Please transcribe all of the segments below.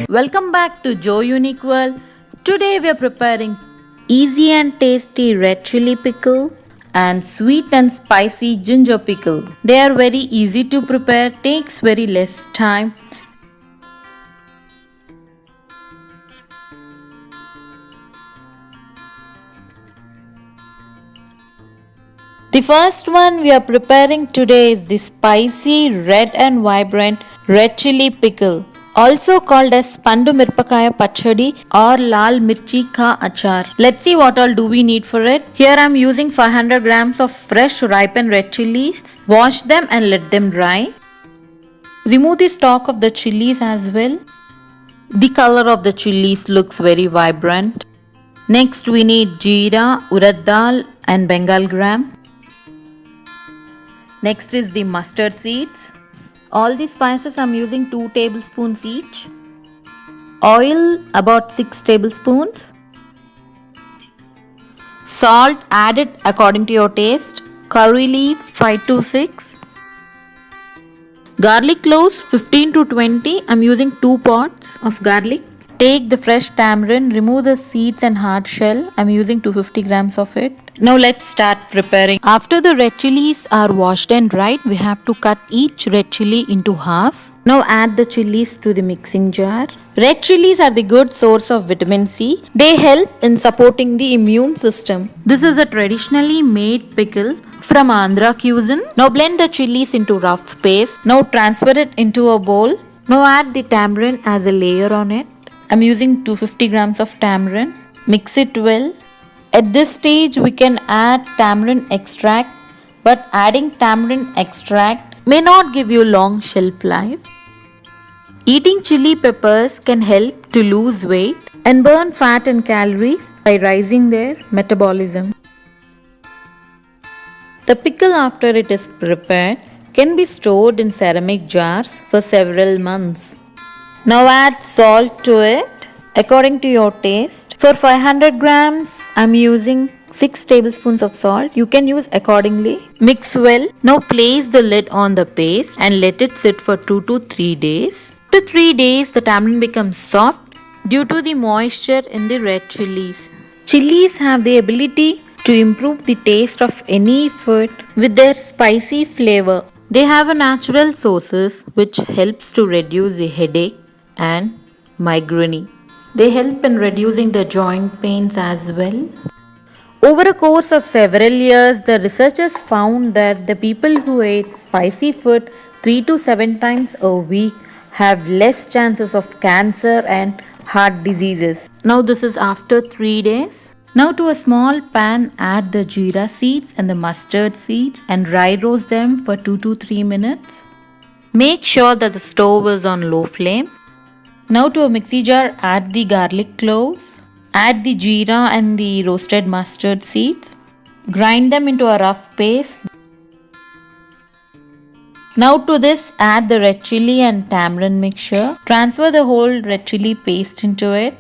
Welcome back to Joe Unique World. Today we are preparing easy and tasty red chili pickle and sweet and spicy ginger pickle. They are very easy to prepare, takes very less time. The first one we are preparing today is the spicy red and vibrant red chili pickle, also called as Pandu Mirpakaya Pachadi or Lal Mirchi Ka Achar. Let's see what all do we need for it. Here I am using 500 grams of fresh ripened red chilies. Wash them and let them dry. Remove the stalk of the chilies as well. The color of the chilies looks very vibrant. Next we need jeera, urad dal and Bengal gram. Next is the mustard seeds. All the spices I'm using 2 tablespoons each. Oil about 6 tablespoons. Salt added according to your taste. Curry leaves 5 to 6. Garlic cloves 15 to 20. I'm using 2 pods of garlic. Take the fresh tamarind, remove the seeds and hard shell. I'm using 250 grams of it. Now let's start preparing. After the red chilies are washed and dried, we have to cut each red chili into half. Now add the chilies to the mixing jar. Red chilies are the good source of vitamin C. They help in supporting the immune system. This is a traditionally made pickle from Andhra cuisine. Now blend the chilies into rough paste. Now transfer it into a bowl. Now add the tamarind as a layer on it. I'm using 250 grams of tamarind. Mix it well. At this stage we can add tamarind extract, but adding tamarind extract may not give you long shelf life. Eating chili peppers can help to lose weight and burn fat and calories by raising their metabolism. The pickle after it is prepared can be stored in ceramic jars for several months. Now add salt to it according to your taste. For 500 grams, I'm using 6 tablespoons of salt. You can use accordingly. Mix well. Now place the lid on the paste and let it sit for 2 to 3 days. After 3 days, the tamarind becomes soft due to the moisture in the red chilies. Chilies have the ability to improve the taste of any food with their spicy flavor. They have a natural sources which helps to reduce the headache and migraine. They help in reducing the joint pains as well. Over a course of several years, the researchers found that the people who ate spicy food 3 to 7 times a week have less chances of cancer and heart diseases. Now this is after 3 days. Now to a small pan add the jeera seeds and the mustard seeds and dry roast them for 2 to 3 minutes. Make sure that the stove is on low flame. Now to a mixie jar add the garlic cloves, add the jeera and the roasted mustard seeds. Grind them into a rough paste. Now to this add the red chili and tamarind mixture. Transfer the whole red chili paste into it.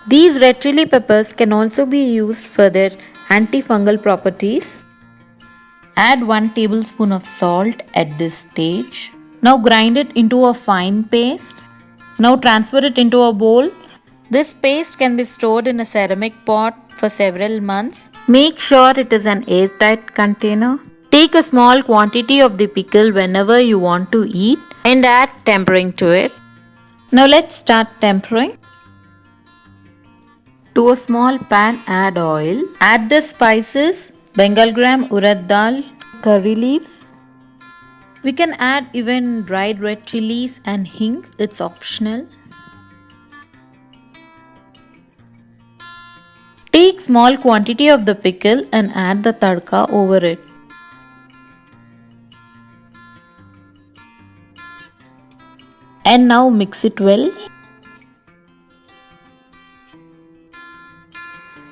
These red chili peppers can also be used for their antifungal properties. Add 1 tablespoon of salt at this stage. Now grind it into a fine paste. Now transfer it into a bowl. This paste can be stored in a ceramic pot for several months. Make sure it is an airtight container. Take a small quantity of the pickle whenever you want to eat and add tempering to it. Now let's start tempering. To a small pan add oil. Add the spices, Bengal gram, urad dal, curry leaves. We can add even dried red chilies and hing, it's optional. Take small quantity of the pickle and add the tadka over it. And now mix it well.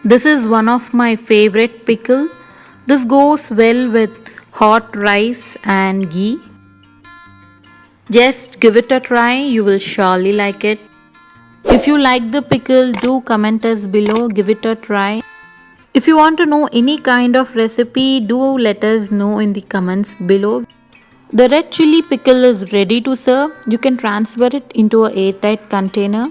This is one of my favorite pickle. This goes well with hot rice and ghee. Just give it a try, you will surely like it. If you like the pickle, do comment us below, give it a try. If you want to know any kind of recipe, do let us know in the comments below. The red chili pickle is ready to serve. You can transfer it into an airtight container.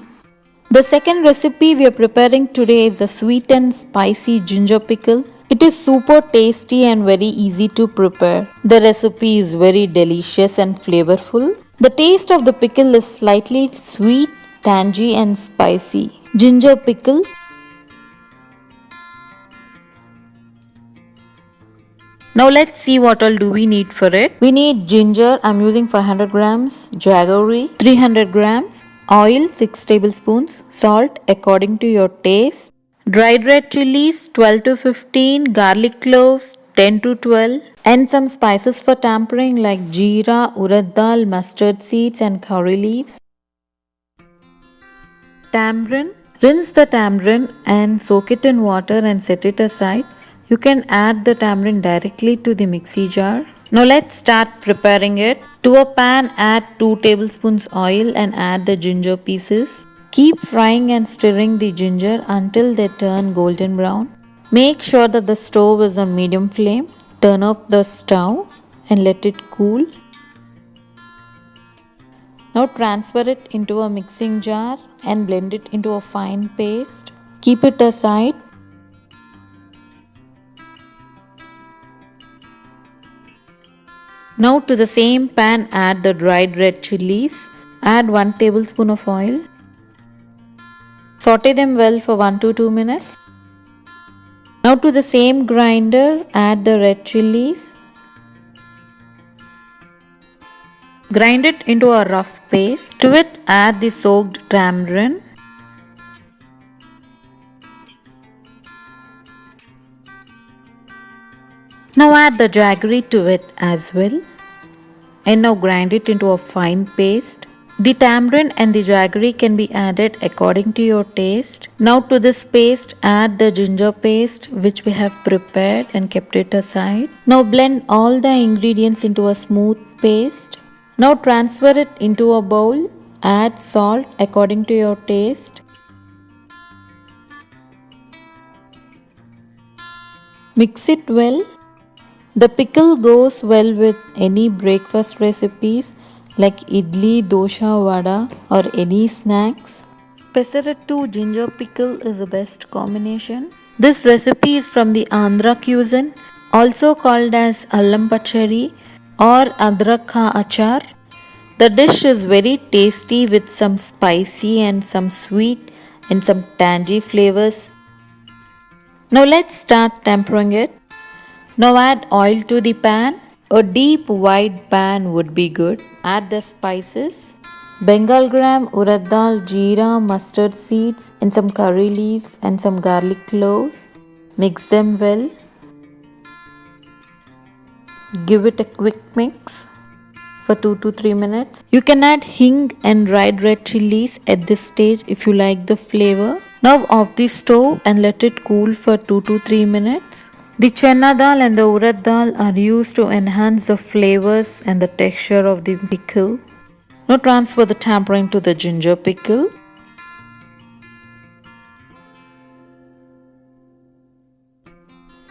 The second recipe we are preparing today is the sweet and spicy ginger pickle. It is super tasty and very easy to prepare. The recipe is very delicious and flavorful. The taste of the pickle is slightly sweet, tangy and spicy. Ginger pickle. Now let's see what all do we need for it. We need ginger, I'm using 500 grams, jaggery 300 grams, oil 6 tablespoons, salt according to your taste, dried red chilies 12 to 15, garlic cloves 10 to 12, and some spices for tempering like jeera, urad dal, mustard seeds and curry leaves. Tamarind. Rinse the tamarind and soak it in water and set it aside. You can add the tamarind directly to the mixie jar. Now let's start preparing it. To a pan, add 2 tablespoons oil and add the ginger pieces. Keep frying and stirring the ginger until they turn golden brown. Make sure that the stove is on medium flame. Turn off the stove and let it cool. Now transfer it into a mixing jar and blend it into a fine paste. Keep it aside. Now to the same pan add the dried red chilies. Add 1 tablespoon of oil. Saute them well for 1 to 2 minutes. Now to the same grinder add the red chilies. Grind it into a rough paste. To it add the soaked tamarind. Now add the jaggery to it as well. And now grind it into a fine paste. The tamarind and the jaggery can be added according to your taste. Now to this paste add the ginger paste which we have prepared and kept it aside. Now blend all the ingredients into a smooth paste. Now transfer it into a bowl. Add salt according to your taste. Mix it well. The pickle goes well with any breakfast recipes like idli, dosha, vada or any snacks. Pesarattu ginger pickle is the best combination. This recipe is from the Andhra cuisine, also called as allam pachadi or adrak ka achar. The dish is very tasty with some spicy and some sweet and some tangy flavors. Now let's start tempering it. Now add oil to the pan. A deep wide pan would be good. Add the spices. Bengal gram, urad dal, jeera, mustard seeds and some curry leaves and some garlic cloves. Mix them well. Give it a quick mix for 2 to 3 minutes. You can add hing and dried red chilies at this stage if you like the flavor. Now off the stove and let it cool for 2 to 3 minutes. The chana dal and the urad dal are used to enhance the flavors and the texture of the pickle. Now transfer the tamarind to the ginger pickle.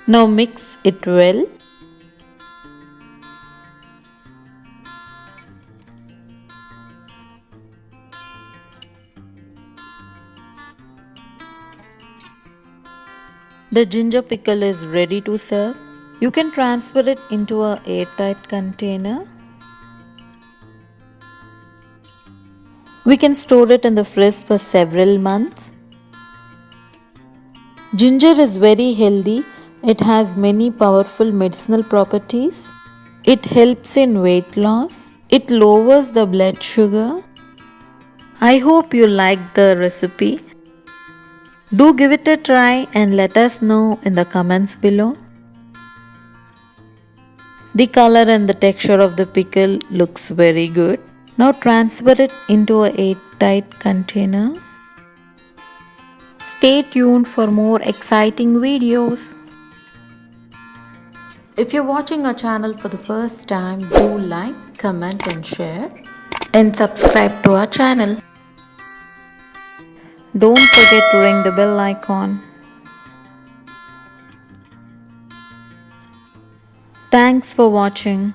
Now mix it well. The ginger pickle is ready to serve. You can transfer it into a airtight container. We can store it in the fridge for several months. Ginger is very healthy. It has many powerful medicinal properties. It helps in weight loss. It lowers the blood sugar. I hope you liked the recipe. Do give it a try and let us know in the comments below. The color and the texture of the pickle looks very good. Now transfer it into an airtight container. Stay tuned for more exciting videos. If you're watching our channel for the first time, do like, comment and share and subscribe to our channel. Don't forget to ring the bell icon. Thanks for watching.